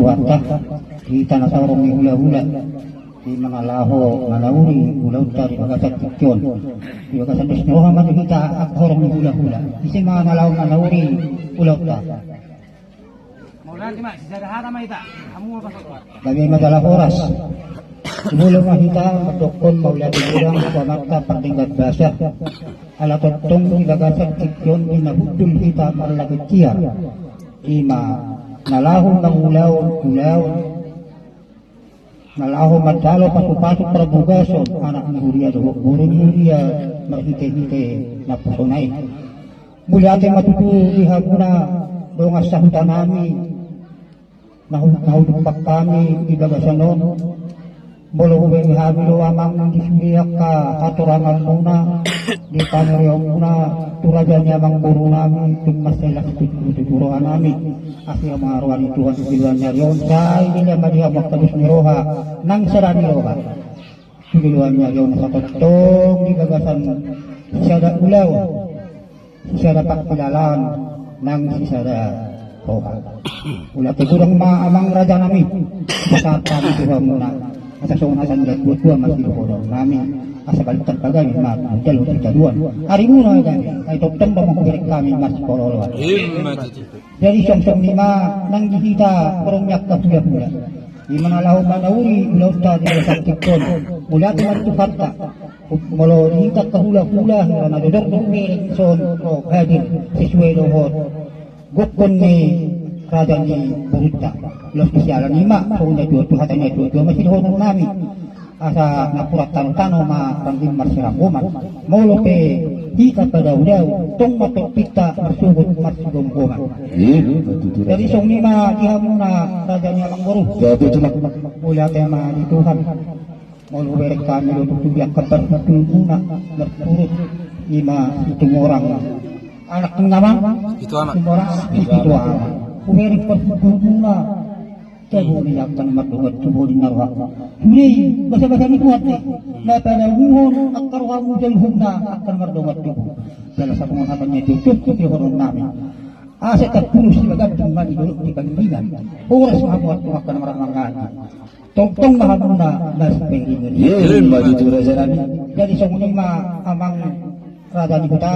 wata kita nasaurong ni hula-hula di manalaho manawuri ulauta di bagasan tikyon di bagasan desnoha man kita akhorong ni hula-hula isi manalaho manawuri ulauta bagi madalah oras sebelum kita bertokon maulah diurang pamakta pertingkat basah ala totong di bagasan tikyon di nabudul kita marlagi cia ima nalahong ulaw nalahong madalo pasupasok prabugason anak ni Huria doho burung Huria marhite-hite na pusonay muli ating matutu ihaguna doong asahutan namin nahulumpak kami di bagasanon mula huwing ihamilo amang ng disuriyak ka katurangan muna di pangyayong muna turajan niya mang buru namin kung masalah tuturuan namin asli ang mga ruan ituhan tuturuan niya yun sa hindi niya madiha magtabos ni Roha nang sara ni Roha tuturuan niya yun sa totong di bagasan siya da ulaw siya dapat pilalaan nang siya da Roha ulat sigurang maamang raja namin masatan ituhan muna asa sungasan dan buat masih dohodong namin asa balitan kagami mat dalo kita duan hari muna kami ay totong ba mong kami mas kololuan jadi song lima nang kita perumyak kapula-pula di mana lahu manawuri ulauta di saktikon mula tuman tuhatta molo kita kahula-hula na dodong miring son o hadir sesuai dohod gukon ni raja ni Burita los kisialan lima kung na tuhatanya masih dohodong namin asa napurat tano ma panggil marsirakuman maulo pe hika pada udaw tong matopita marsugod marsugomgoman dari song lima diha muna raja niya lang buru mula tayo di Tuhan maulo berek kami tutubiak kabarbatul muna berturut lima itong orang anak ng naman itu orang itu anak uberek berturut muna tayo niya kan matungod tubo din narwa hindi basa-basa ni kuhat na panaguhon at karuha mo dyan hugna at kanmardong at tubo dala sa pangangatan niya tutup yung namin asa katpunos si magandang manidulog di pagbigan oras mahamuat kung ka na marangangan tongtong mahamuna nasa pengingin yun majutura sa namin jadi sa muning amang rada ni kita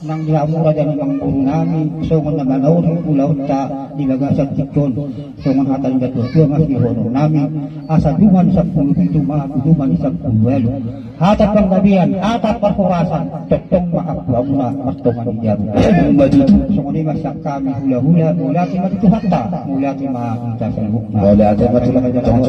nang dihamura dan ibang guru namin songon na manaw ng ulaw ta dibagasag tikyon songon hatan nga tuwa mas ihonong namin asa duman sa pulupito duman sa pulwelo hatap ang gabihan hatap parkurasan toktong maakwa muna martongan ni Diabo songon ni masyak kami hula-hula mula ti matituhatta mula ti makita sa lubuk mula ti matulak ang